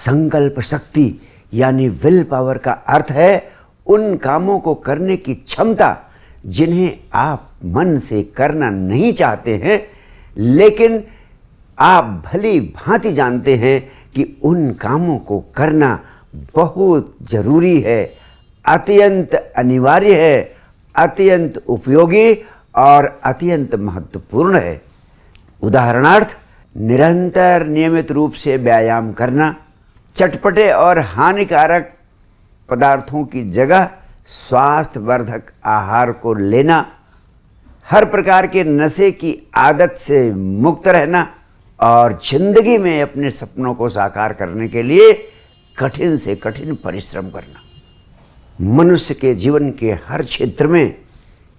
संकल्प शक्ति यानी विल पावर का अर्थ है उन कामों को करने की क्षमता जिन्हें आप मन से करना नहीं चाहते हैं, लेकिन आप भली भांति जानते हैं कि उन कामों को करना बहुत जरूरी है, अत्यंत अनिवार्य है, अत्यंत उपयोगी और अत्यंत महत्वपूर्ण है। उदाहरणार्थ, निरंतर नियमित रूप से व्यायाम करना, चटपटे और हानिकारक पदार्थों की जगह स्वास्थ्यवर्धक आहार को लेना, हर प्रकार के नशे की आदत से मुक्त रहना और जिंदगी में अपने सपनों को साकार करने के लिए कठिन से कठिन परिश्रम करना। मनुष्य के जीवन के हर क्षेत्र में,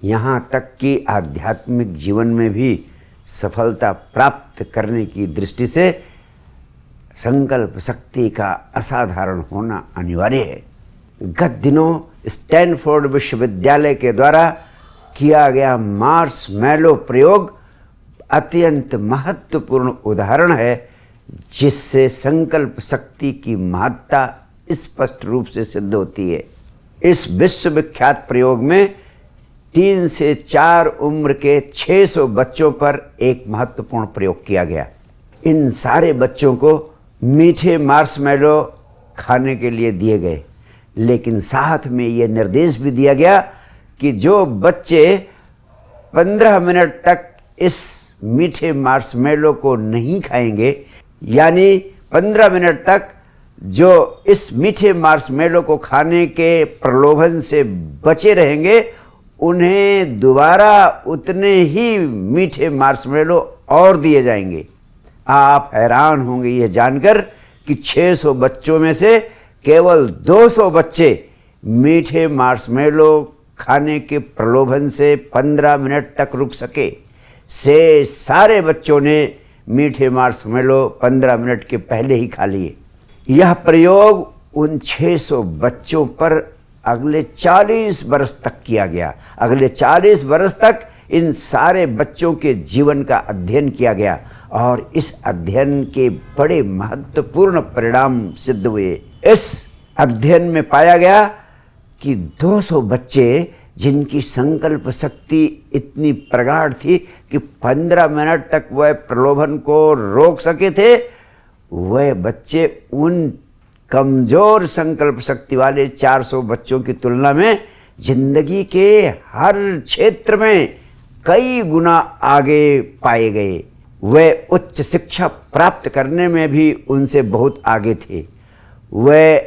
यहाँ तक कि आध्यात्मिक जीवन में भी सफलता प्राप्त करने की दृष्टि से संकल्प शक्ति का असाधारण होना अनिवार्य है। गत दिनों स्टैनफोर्ड विश्वविद्यालय के द्वारा किया गया मार्शमैलो प्रयोग अत्यंत महत्वपूर्ण उदाहरण है, जिससे संकल्प शक्ति की महत्ता स्पष्ट रूप से सिद्ध होती है। इस विश्वविख्यात प्रयोग में 3 से 4 उम्र के 600 बच्चों पर एक महत्वपूर्ण प्रयोग किया गया। इन सारे बच्चों को मीठे मार्शमैलो खाने के लिए दिए गए, लेकिन साथ में ये निर्देश भी दिया गया कि जो बच्चे 15 मिनट तक इस मीठे मार्शमैलो को नहीं खाएंगे, यानी 15 मिनट तक जो इस मीठे मार्शमैलो को खाने के प्रलोभन से बचे रहेंगे, उन्हें दोबारा उतने ही मीठे मार्शमैलो और दिए जाएंगे। आप हैरान होंगे यह जानकर कि 600 बच्चों में से केवल 200 बच्चे मीठे मार्शमैलो खाने के प्रलोभन से 15 मिनट तक रुक सके। से सारे बच्चों ने मीठे मार्शमैलो 15 मिनट के पहले ही खा लिए। यह प्रयोग उन 600 बच्चों पर अगले 40 वर्ष तक किया गया। अगले 40 वर्ष तक इन सारे बच्चों के जीवन का अध्ययन किया गया और इस अध्ययन के बड़े महत्वपूर्ण परिणाम सिद्ध हुए। इस अध्ययन में पाया गया कि 200 बच्चे जिनकी संकल्प शक्ति इतनी प्रगाढ़ थी कि 15 मिनट तक वह प्रलोभन को रोक सके थे, वह बच्चे उन कमजोर संकल्प शक्ति वाले 400 बच्चों की तुलना में जिंदगी के हर क्षेत्र में कई गुना आगे पाए गए। वह उच्च शिक्षा प्राप्त करने में भी उनसे बहुत आगे थे। वह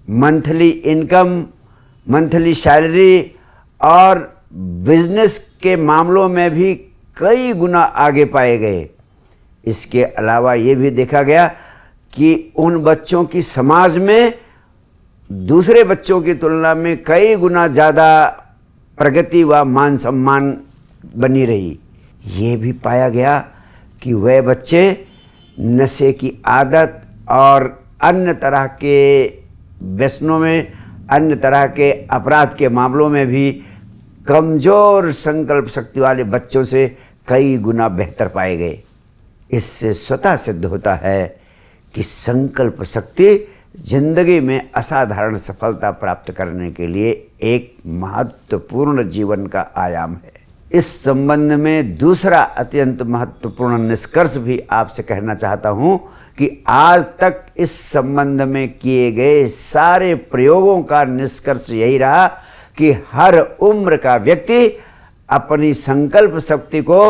मंथली इनकम, मंथली सैलरी और बिजनेस के मामलों में भी कई गुना आगे पाए गए। इसके अलावा ये भी देखा गया कि उन बच्चों की समाज में दूसरे बच्चों की तुलना में कई गुना ज़्यादा प्रगति व मान सम्मान बनी रही। ये भी पाया गया कि वह बच्चे नशे की आदत और अन्य तरह के व्यसनों में, अन्य तरह के अपराध के मामलों में भी कमज़ोर संकल्प शक्ति वाले बच्चों से कई गुना बेहतर पाए गए। इससे स्वतः सिद्ध होता है कि संकल्प शक्ति जिंदगी में असाधारण सफलता प्राप्त करने के लिए एक महत्वपूर्ण जीवन का आयाम है। इस संबंध में दूसरा अत्यंत महत्वपूर्ण निष्कर्ष भी आपसे कहना चाहता हूं कि आज तक इस संबंध में किए गए सारे प्रयोगों का निष्कर्ष यही रहा कि हर उम्र का व्यक्ति अपनी संकल्प शक्ति को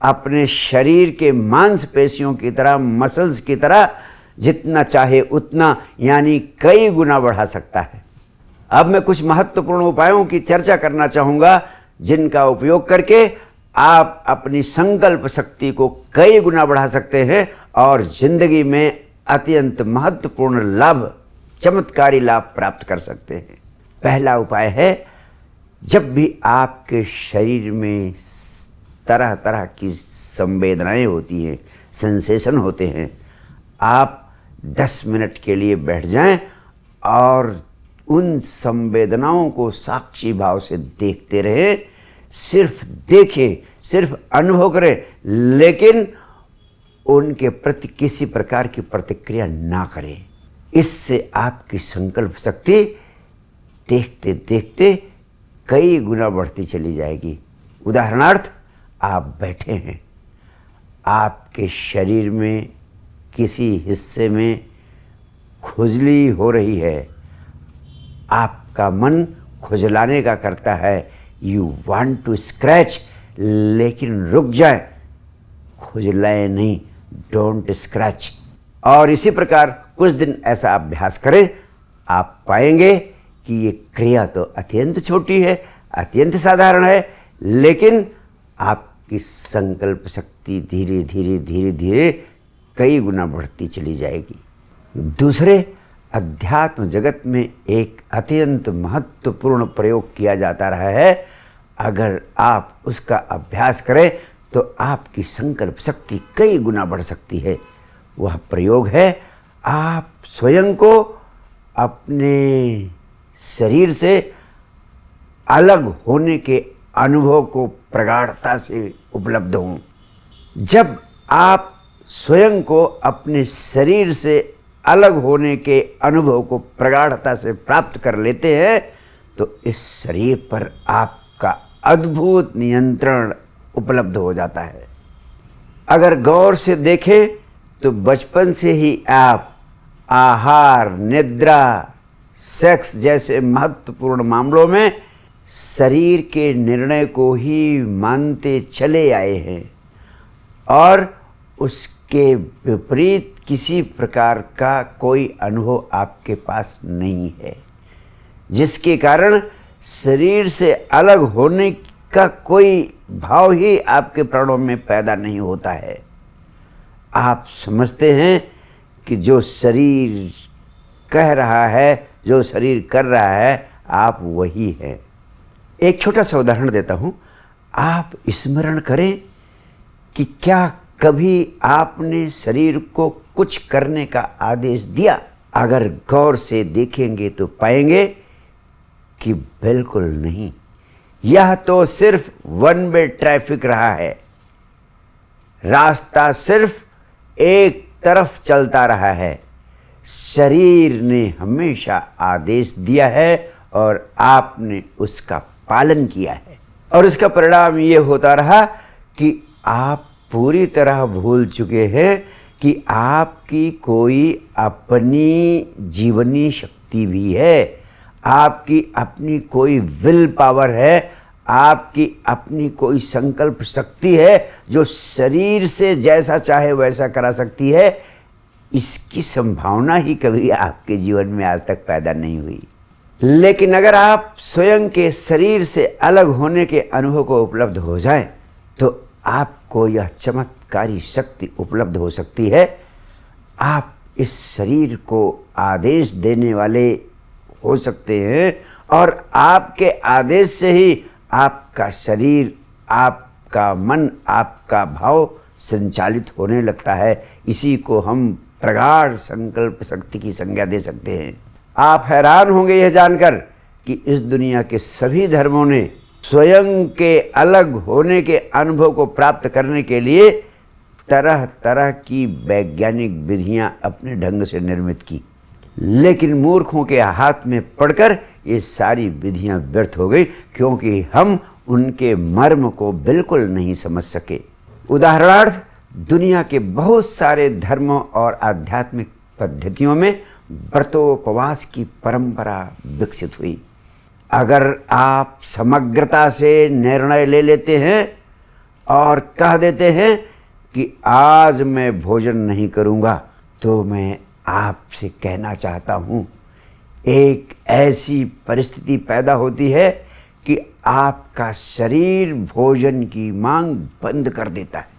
अपने शरीर के मांसपेशियों की तरह, मसल्स की तरह जितना चाहे उतना, यानी कई गुना बढ़ा सकता है। अब मैं कुछ महत्वपूर्ण उपायों की चर्चा करना चाहूँगा जिनका उपयोग करके आप अपनी संकल्प शक्ति को कई गुना बढ़ा सकते हैं और जिंदगी में अत्यंत महत्वपूर्ण लाभ, चमत्कारी लाभ प्राप्त कर सकते हैं। पहला उपाय है, जब भी आपके शरीर में तरह तरह की संवेदनाएं होती हैं, सेंसेशन होते हैं, आप 10 मिनट के लिए बैठ जाएं और उन संवेदनाओं को साक्षी भाव से देखते रहें। सिर्फ देखें, सिर्फ अनुभव करें, लेकिन उनके प्रति किसी प्रकार की प्रतिक्रिया ना करें। इससे आपकी संकल्प शक्ति देखते देखते कई गुना बढ़ती चली जाएगी। उदाहरणार्थ, आप बैठे हैं, आपके शरीर में किसी हिस्से में खुजली हो रही है, आपका मन खुजलाने का करता है, यू वांट टू स्क्रैच, लेकिन रुक जाए, खुजलाए नहीं, डोंट स्क्रैच। और इसी प्रकार कुछ दिन ऐसा अभ्यास करें, आप पाएंगे कि ये क्रिया तो अत्यंत छोटी है, अत्यंत साधारण है, लेकिन आपकी संकल्प शक्ति धीरे धीरे धीरे धीरे कई गुना बढ़ती चली जाएगी। दूसरे, अध्यात्म जगत में एक अत्यंत महत्वपूर्ण प्रयोग किया जाता रहा है। अगर आप उसका अभ्यास करें तो आपकी संकल्प शक्ति कई गुना बढ़ सकती है। वह प्रयोग है, आप स्वयं को अपने शरीर से अलग होने के अनुभव को प्रगाढ़ता से उपलब्ध हों। जब आप स्वयं को अपने शरीर से अलग होने के अनुभव को प्रगाढ़ता से प्राप्त कर लेते हैं तो इस शरीर पर आपका अद्भुत नियंत्रण उपलब्ध हो जाता है। अगर गौर से देखें तो बचपन से ही आप आहार, निद्रा, सेक्स जैसे महत्वपूर्ण मामलों में शरीर के निर्णय को ही मानते चले आए हैं और उसके विपरीत किसी प्रकार का कोई अनुभव आपके पास नहीं है, जिसके कारण शरीर से अलग होने का कोई भाव ही आपके प्राणों में पैदा नहीं होता है। आप समझते हैं कि जो शरीर कह रहा है, जो शरीर कर रहा है, आप वही हैं। एक छोटा सा उदाहरण देता हूँ। आप स्मरण करें कि क्या कभी आपने शरीर को कुछ करने का आदेश दिया? अगर गौर से देखेंगे तो पाएंगे कि बिल्कुल नहीं। यह तो सिर्फ वन वे ट्रैफिक रहा है, रास्ता सिर्फ एक तरफ चलता रहा है। शरीर ने हमेशा आदेश दिया है और आपने उसका पालन किया है और इसका परिणाम ये होता रहा कि आप पूरी तरह भूल चुके हैं कि आपकी कोई अपनी जीवनी शक्ति भी है, आपकी अपनी कोई विल पावर है, आपकी अपनी कोई संकल्प शक्ति है जो शरीर से जैसा चाहे वैसा करा सकती है। इसकी संभावना ही कभी आपके जीवन में आज तक पैदा नहीं हुई। लेकिन अगर आप स्वयं के शरीर से अलग होने के अनुभव को उपलब्ध हो जाएं तो आपको यह चमत्कारी शक्ति उपलब्ध हो सकती है। आप इस शरीर को आदेश देने वाले हो सकते हैं और आपके आदेश से ही आपका शरीर, आपका मन, आपका भाव संचालित होने लगता है। इसी को हम प्रगाढ़ संकल्प शक्ति की संज्ञा दे सकते हैं। आप हैरान होंगे यह जानकर कि इस दुनिया के सभी धर्मों ने स्वयं के अलग होने के अनुभव को प्राप्त करने के लिए तरह तरह की वैज्ञानिक विधियां अपने ढंग से निर्मित की, लेकिन मूर्खों के हाथ में पड़कर ये सारी विधियां व्यर्थ हो गई क्योंकि हम उनके मर्म को बिल्कुल नहीं समझ सके। उदाहरणार्थ, दुनिया के बहुत सारे धर्मों और आध्यात्मिक पद्धतियों में व्रतोपवास की परंपरा विकसित हुई। अगर आप समग्रता से निर्णय ले लेते हैं और कह देते हैं कि आज मैं भोजन नहीं करूंगा, तो मैं आपसे कहना चाहता हूं, एक ऐसी परिस्थिति पैदा होती है कि आपका शरीर भोजन की मांग बंद कर देता है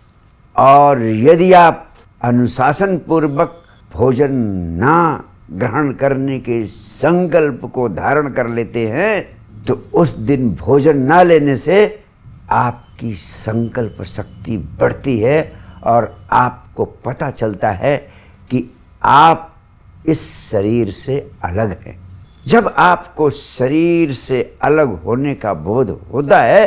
और यदि आप अनुशासन पूर्वक भोजन ना ग्रहण करने के संकल्प को धारण कर लेते हैं तो उस दिन भोजन ना लेने से आपकी संकल्प शक्ति बढ़ती है और आपको पता चलता है कि आप इस शरीर से अलग हैं। जब आपको शरीर से अलग होने का बोध होता है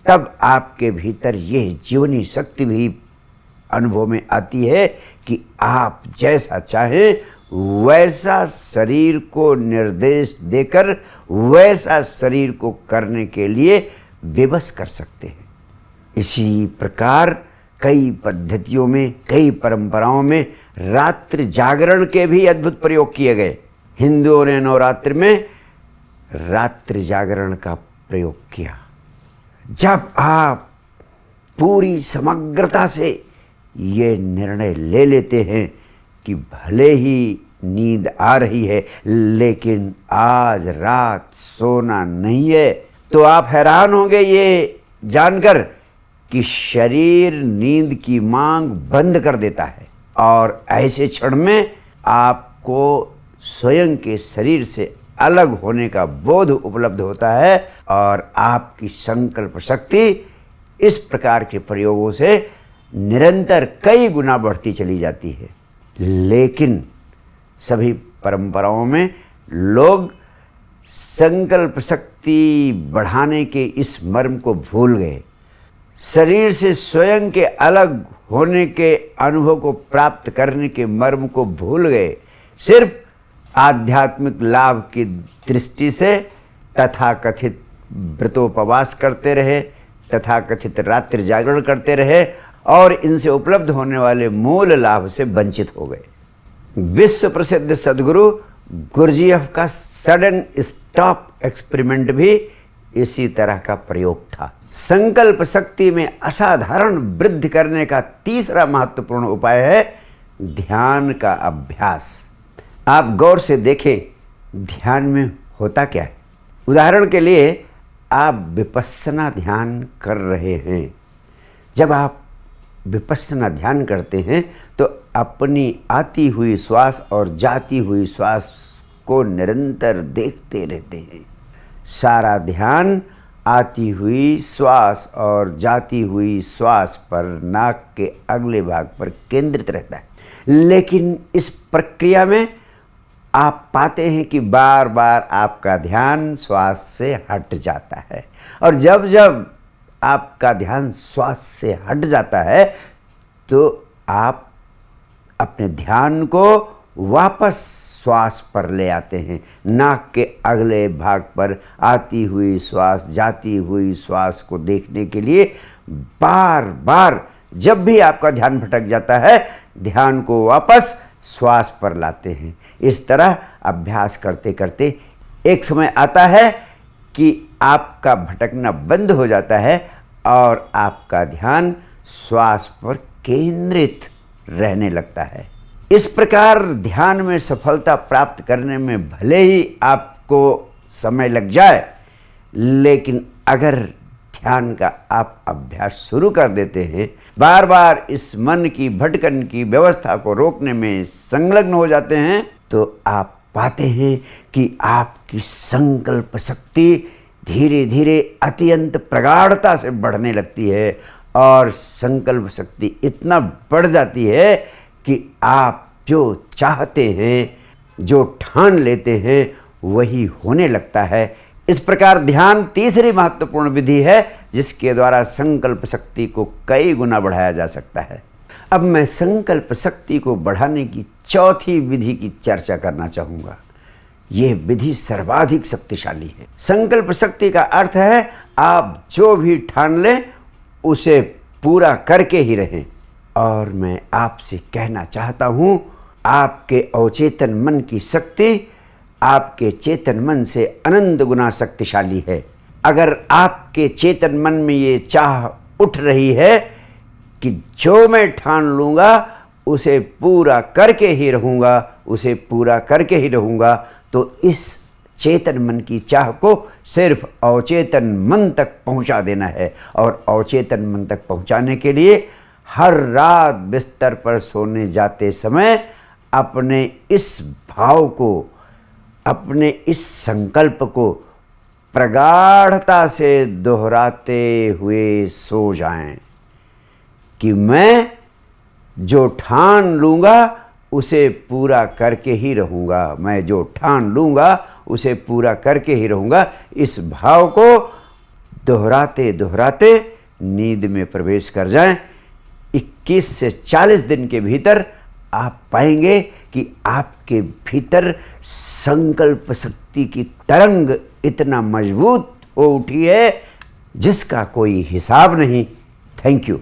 तब आपके भीतर यह जीवनी शक्ति भी अनुभव में आती है कि आप जैसा चाहें वैसा शरीर को निर्देश देकर वैसा शरीर को करने के लिए विवश कर सकते हैं। इसी प्रकार कई पद्धतियों में, कई परंपराओं में रात्रि जागरण के भी अद्भुत प्रयोग किए गए। हिंदुओं ने नवरात्रि में रात्रि जागरण का प्रयोग किया। जब आप पूरी समग्रता से ये निर्णय ले लेते हैं कि भले ही नींद आ रही है लेकिन आज रात सोना नहीं है, तो आप हैरान होंगे ये जानकर कि शरीर नींद की मांग बंद कर देता है और ऐसे क्षण में आपको स्वयं के शरीर से अलग होने का बोध उपलब्ध होता है और आपकी संकल्प शक्ति इस प्रकार के प्रयोगों से निरंतर कई गुना बढ़ती चली जाती है। लेकिन सभी परंपराओं में लोग संकल्प शक्ति बढ़ाने के इस मर्म को भूल गए। शरीर से स्वयं के अलग होने के अनुभव को प्राप्त करने के मर्म को भूल गए। सिर्फ आध्यात्मिक लाभ की दृष्टि से तथाकथित व्रतोपवास करते रहे, तथाकथित रात्रि जागरण करते रहे और इनसे उपलब्ध होने वाले मूल लाभ से वंचित हो गए। विश्व प्रसिद्ध सद्गुरु गुरजीएफ का सडन स्टॉप एक्सपेरिमेंट भी इसी तरह का प्रयोग था। संकल्प शक्ति में असाधारण वृद्धि करने का तीसरा महत्वपूर्ण उपाय है ध्यान का अभ्यास। आप गौर से देखें, ध्यान में होता क्या है। उदाहरण के लिए आप विपस्सना ध्यान कर रहे हैं। जब आप विपस्सना ध्यान करते हैं तो अपनी आती हुई श्वास और जाती हुई श्वास को निरंतर देखते रहते हैं। सारा ध्यान आती हुई श्वास और जाती हुई श्वास पर, नाक के अगले भाग पर केंद्रित रहता है। लेकिन इस प्रक्रिया में आप पाते हैं कि बार बार आपका ध्यान श्वास से हट जाता है और जब जब आपका ध्यान श्वास से हट जाता है तो आप अपने ध्यान को वापस श्वास पर ले आते हैं। नाक के अगले भाग पर आती हुई श्वास, जाती हुई श्वास को देखने के लिए बार बार जब भी आपका ध्यान भटक जाता है, ध्यान को वापस श्वास पर लाते हैं। इस तरह अभ्यास करते करते एक समय आता है कि आपका भटकना बंद हो जाता है और आपका ध्यान श्वास पर केंद्रित रहने लगता है। इस प्रकार ध्यान में सफलता प्राप्त करने में भले ही आपको समय लग जाए, लेकिन अगर ध्यान का आप अभ्यास शुरू कर देते हैं, बार बार इस मन की भटकन की व्यवस्था को रोकने में संलग्न हो जाते हैं, तो आप पाते हैं कि आपकी संकल्प शक्ति धीरे धीरे अत्यंत प्रगाढ़ता से बढ़ने लगती है और संकल्प शक्ति इतना बढ़ जाती है कि आप जो चाहते हैं, जो ठान लेते हैं, वही होने लगता है। इस प्रकार ध्यान तीसरी महत्वपूर्ण विधि है जिसके द्वारा संकल्प शक्ति को कई गुना बढ़ाया जा सकता है। अब मैं संकल्प शक्ति को बढ़ाने की चौथी विधि की चर्चा करना चाहूँगा। यह विधि सर्वाधिक शक्तिशाली है। संकल्प शक्ति का अर्थ है आप जो भी ठान लें उसे पूरा करके ही रहें। और मैं आपसे कहना चाहता हूँ, आपके अवचेतन मन की शक्ति आपके चेतन मन से अनंत गुना शक्तिशाली है। अगर आपके चेतन मन में ये चाह उठ रही है कि जो मैं ठान लूँगा उसे पूरा करके ही रहूँगा, उसे पूरा करके ही रहूँगा, तो इस चेतन मन की चाह को सिर्फ अवचेतन मन तक पहुँचा देना है। और अवचेतन मन तक पहुँचाने के लिए हर रात बिस्तर पर सोने जाते समय अपने इस भाव को, अपने इस संकल्प को प्रगाढ़ता से दोहराते हुए सो जाएं कि मैं जो ठान लूँगा उसे पूरा करके ही रहूँगा, मैं जो ठान लूँगा उसे पूरा करके ही रहूँगा। इस भाव को दोहराते दोहराते नींद में प्रवेश कर जाएं। 21 से 40 दिन के भीतर आप पाएंगे कि आपके भीतर संकल्प शक्ति की तरंग इतना मजबूत हो उठी है जिसका कोई हिसाब नहीं। Thank you.